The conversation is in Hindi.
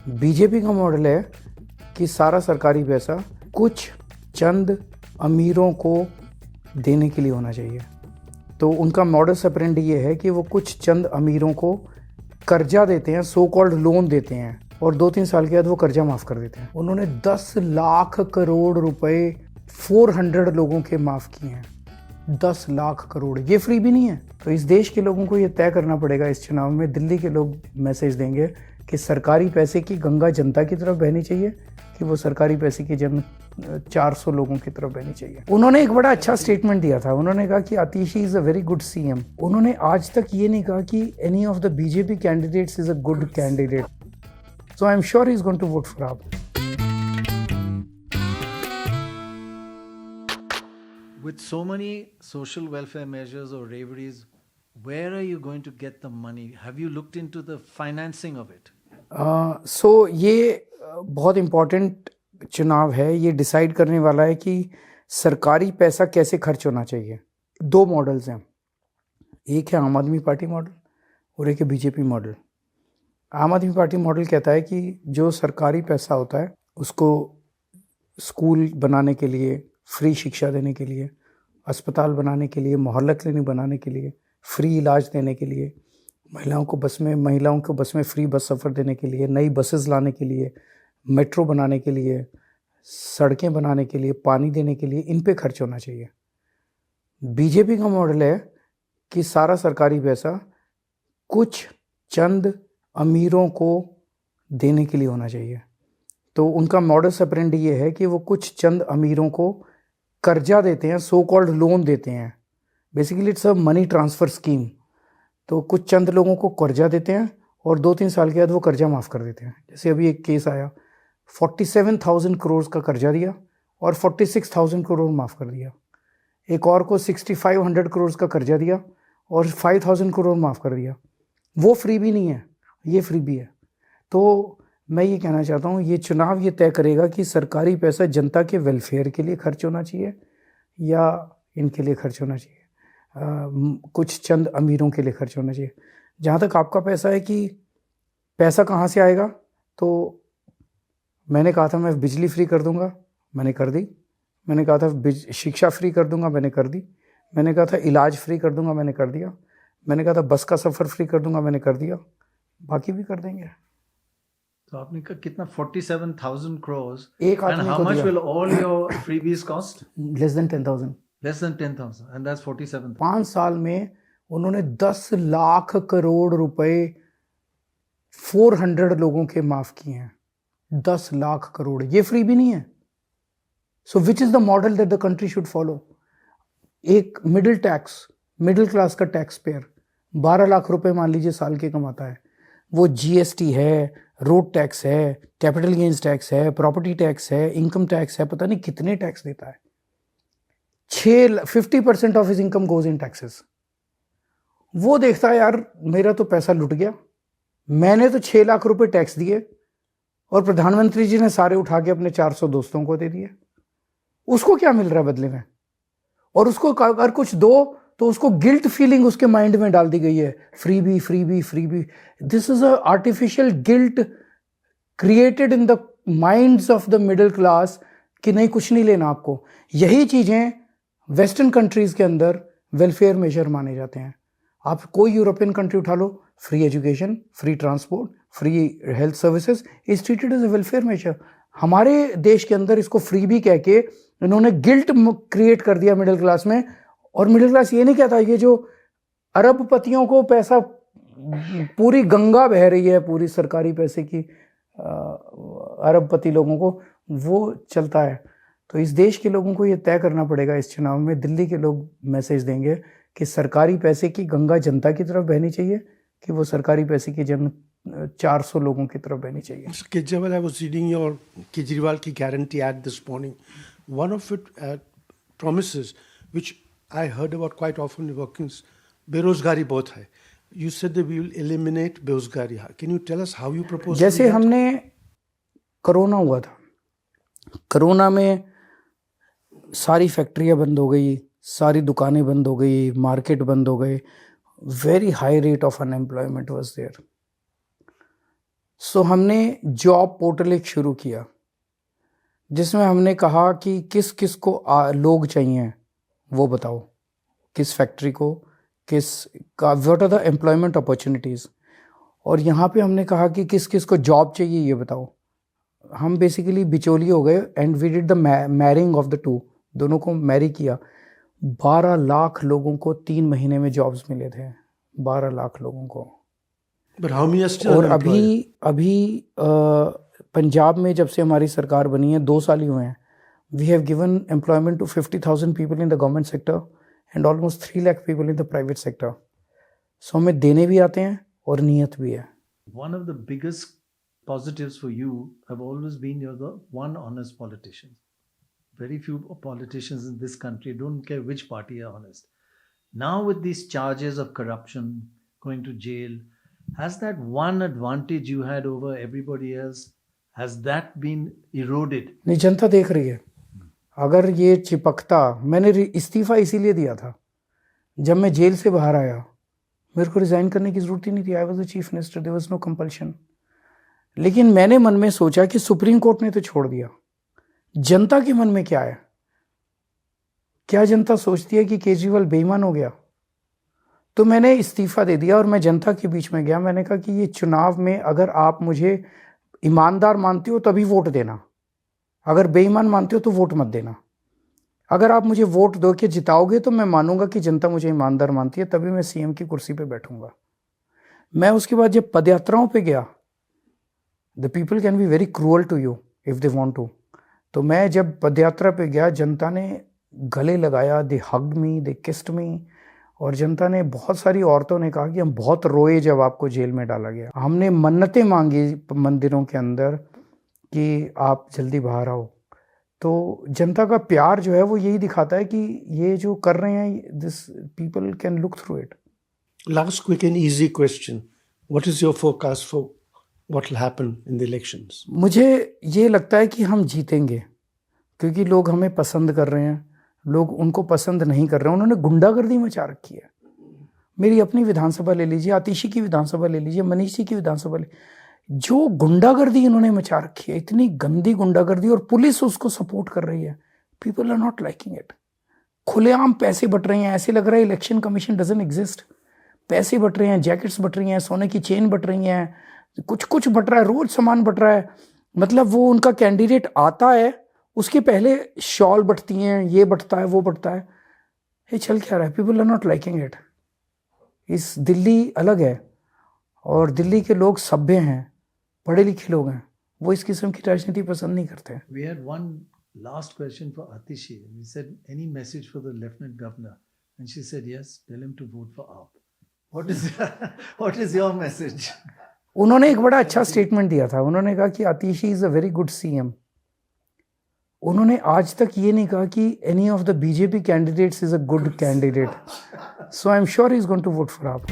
बीजेपी का मॉडल है कि सारा सरकारी पैसा कुछ चंद अमीरों को देने के लिए होना चाहिए। तो उनका मॉडल ऑपरेंडी ये है कि वो कुछ चंद अमीरों को कर्जा देते हैं, सो कॉल्ड लोन देते हैं, और 2-3 साल के बाद वो कर्जा माफ़ कर देते हैं। उन्होंने 10 लाख करोड़ रुपए 400 लोगों के माफ़ किए हैं। 10 लाख करोड़, ये फ्री भी नहीं है। तो इस देश के लोगों को ये तय करना पड़ेगा इस चुनाव में। दिल्ली के लोग मैसेज देंगे कि सरकारी पैसे की गंगा जनता की तरफ बहनी चाहिए कि वो सरकारी पैसे की 400 लोगों की तरफ बहनी चाहिए। उन्होंने एक बड़ा अच्छा स्टेटमेंट दिया था। उन्होंने कहा कि Atishi is a very good CM. उन्होंने आज तक ये नहीं कहा कि any of the BJP candidates is a good candidate. So I am sure he is going to vote for AAP. With so many social welfare measures or reveries, where are you going to get the money? Have you looked into the financing of it? ये बहुत इम्पोर्टेंट चुनाव है। ये डिसाइड करने वाला है कि सरकारी पैसा कैसे खर्च होना चाहिए। 2 मॉडल्स हैं, एक है आम आदमी पार्टी मॉडल और एक है बीजेपी मॉडल। आम आदमी पार्टी मॉडल कहता है कि जो सरकारी पैसा होता है उसको स्कूल बनाने के लिए, फ्री शिक्षा देने के लिए, अस्पताल बनाने के लिए, मोहल्ला क्लिनिक बनाने के लिए, फ्री इलाज देने के लिए, महिलाओं को बस में फ्री बस सफ़र देने के लिए, नई बसेस लाने के लिए, मेट्रो बनाने के लिए, सड़कें बनाने के लिए, पानी देने के लिए, इन पे खर्च होना चाहिए। बीजेपी का मॉडल है कि सारा सरकारी पैसा कुछ चंद अमीरों को देने के लिए होना चाहिए। तो उनका मॉडल ऑपरेंडी ये है कि वो कुछ चंद अमीरों को कर्जा देते हैं, सो कॉल्ड लोन देते हैं। Basically it's a money transfer scheme. तो कुछ चंद लोगों को कर्जा देते हैं और 2-3 साल के बाद वो कर्जा माफ़ कर देते हैं। जैसे अभी एक केस आया, 47,000 करोड़ का कर्जा दिया और 46,000 करोड़ माफ़ कर दिया। एक और को 6,500 करोड़ का कर्जा दिया और 5,000 करोड़ माफ़ कर दिया। वो फ्री भी नहीं है, ये फ्री भी है। तो मैं ये कहना चाहता हूँ, ये चुनाव ये तय करेगा कि सरकारी पैसा जनता के वेलफेयर के लिए खर्च होना चाहिए या इनके लिए खर्च होना चाहिए, कुछ चंद अमीरों के लिए खर्च होना चाहिए। जहाँ तक आपका पैसा है कि पैसा कहाँ से आएगा, तो मैंने कहा था मैं बिजली फ्री कर दूंगा, मैंने कर दी। मैंने कहा था शिक्षा फ्री कर दूंगा, मैंने कर दी। मैंने कहा था इलाज फ्री कर दूंगा, मैंने कर दिया। मैंने कहा था बस का सफ़र फ्री कर दूंगा, मैंने कर दिया। बाकी भी कर देंगे। तो आपने कहा कितना 47,000 crores एक and आदमी how को much दिया। will all your freebies cost? Less than 10,000। Less than 10,000 and that's 47,000. 5 साल में उन्होंने 10 लाख करोड़ रुपए 400 लोगों के माफ़ किए हैं। 10 लाख करोड़, ये फ्री भी नहीं है। So which is the model that the country should follow? एक मिडिल क्लास का टैक्स पेयर 12 लाख रुपए मान लीजिए साल के कमाता है। वो जीएसटी है, रोड टैक्स है, कैपिटल गेन्स टैक्स है, प्रॉपर्टी टैक्स है, इनकम टैक्स है, पता नहीं कितने टैक्स देता है। 50% of his income goes in taxes. वो देखता है यार मेरा तो पैसा लुट गया, मैंने तो 6 लाख रुपए टैक्स दिए और प्रधानमंत्री जी ने सारे उठा के अपने 400 दोस्तों को दे दिए। उसको क्या मिल रहा है बदले में? और उसको अगर कुछ दो तो उसको गिल्ट फीलिंग उसके माइंड में डाल दी गई है, freebie. This is a artificial guilt created in the minds of the middle class कि नहीं कुछ नहीं लेना आपको। यही चीजें वेस्टर्न कंट्रीज के अंदर वेलफेयर मेजर माने जाते हैं। आप कोई यूरोपियन कंट्री उठा लो, free education, free transport, free health services is treated as a welfare measure. हमारे देश के अंदर इसको फ्री भी कह के इन्होंने गिल्ट क्रिएट कर दिया मिडिल क्लास में। और मिडिल क्लास ये नहीं कहता, ये जो अरबपतियों को पैसा, पूरी गंगा बह रही है पूरी सरकारी पैसे की अरबपति लोगों को, वो चलता है। तो इस देश के लोगों को ये तय करना पड़ेगा इस चुनाव में। दिल्ली के लोग मैसेज देंगे कि सरकारी पैसे की गंगा जनता की तरफ बहनी चाहिए कि वो सरकारी पैसे की 400 लोगों की तरफ बहनी चाहिए। Mr. Kejriwal, I was reading your Kejriwal ki guarantee ad this morning. One of it promises, which I heard about quite often in workings, बेरोजगारी बहुत है. You said that we will eliminate बेरोजगारी. Can you tell us how you propose? जैसे हमने कोरोना हुआ था, कोरोना में सारी फैक्ट्रियां बंद हो गई, सारी दुकानें बंद हो गई, मार्केट बंद हो गए, very high rate of unemployment was there. So हमने जॉब पोर्टल एक शुरू किया जिसमें हमने कहा कि किस किस को लोग चाहिए वो बताओ, किस फैक्ट्री को, किस का what are the employment opportunities, और यहाँ पे हमने कहा कि किस किस को जॉब चाहिए ये बताओ। हम बेसिकली बिचौलिए हो गए and we did the marrying of the two, दोनों को मैरी किया। 12 लाख लोगों को 3 महीने में जॉब्स मिले थे, 12 लाख लोगों को। But how many are still और unemployed? अभी पंजाब में जब से हमारी सरकार बनी है 2 साल ही हुए हैं, we have given employment to 50,000 people in the government sector and almost 3 lakh people in the private sector. So हमें देने भी आते हैं और नियत भी है। One of the biggest positives for you have always been you're the one honest politician. Very few politicians in this country, don't care which party, are honest. Now with these charges of corruption, going to jail, has that one advantage you had over everybody else, has that been eroded? नहीं, जनता देख रही है। अगर ये चिपकता, मैंने इस्तीफा इसीलिए दिया था, जब मैं जेल से बाहर आया मेरे को रिज़ाइन करने की ज़रूरत ही नहीं थी। I was the chief minister, there was no compulsion. लेकिन मैंने मन में सोचा कि सुप्रीम कोर्ट ने तो छोड़ दिया, जनता के मन में क्या है? क्या जनता सोचती है कि केजरीवाल बेईमान हो गया? तो मैंने इस्तीफा दे दिया और मैं जनता के बीच में गया। मैंने कहा कि ये चुनाव में अगर आप मुझे ईमानदार मानते हो तभी वोट देना, अगर बेईमान मानते हो तो वोट मत देना। अगर आप मुझे वोट दो के जिताओगे तो मैं मानूंगा कि जनता मुझे ईमानदार मानती है, तभी मैं सीएम की कुर्सी पे बैठूंगा। मैं उसके बाद जब पदयात्राओं पे गया, the people can be very cruel to you if they want to, तो मैं जब पदयात्रा पे गया जनता ने गले लगाया, दे हग्ड मी, दे किस्ड मी, और जनता ने, बहुत सारी औरतों ने कहा कि हम बहुत रोए जब आपको जेल में डाला गया। हमने मन्नतें मांगी मंदिरों के अंदर कि आप जल्दी बाहर आओ। तो जनता का प्यार जो है वो यही दिखाता है कि ये जो कर रहे हैं, this people can look through it. Last quick and easy question. What is your forecast for what will happen in the elections? मुझे ये लगता है कि हम जीतेंगे, क्योंकि लोग हमें पसंद कर रहे हैं, लोग उनको पसंद नहीं कर रहे हैं। उन्होंने गुंडागर्दी मचा रखी है। मेरी अपनी विधानसभा ले लीजिए, आतिशी की विधानसभा ले लीजिए, मनीषी की विधानसभा ले, जो गुंडागर्दी इन्होंने मचा रखी है, इतनी गंदी गुंडागर्दी, और पुलिस उसको सपोर्ट कर रही है। People are not liking it. खुलेआम पैसे बट रहे हैं, ऐसे लग रहा है इलेक्शन कमीशन डजंट एग्जिस्ट। पैसे बट रहे हैं, जैकेट्स बट रही हैं, सोने की चेन बट रही हैं, कुछ कुछ बट रहा है, रोज सामान बट रहा है। मतलब वो उनका कैंडिडेट आता है, उसके पहले शॉल बटती हैं, ये बटता है, वो बटता है। ये चल क्या रहा है? People are not liking it. इस दिल्ली अलग है, और दिल्ली के लोग सभ्य हैं, पढ़े लिखे लोग हैं, वो इस किस्म की राजनीति पसंद नहीं करते। We had one last question for Atishi. We said, any message for the Lieutenant Governor? And she said, yes, tell him to vote for AAP. What is your message? उन्होंने एक बड़ा अच्छा स्टेटमेंट दिया था। उन्होंने कहा कि Atishi is a very good CM. उन्होंने आज तक ये नहीं कहा कि any of the BJP candidates is a good candidate. So I am sure he is going to vote for आप।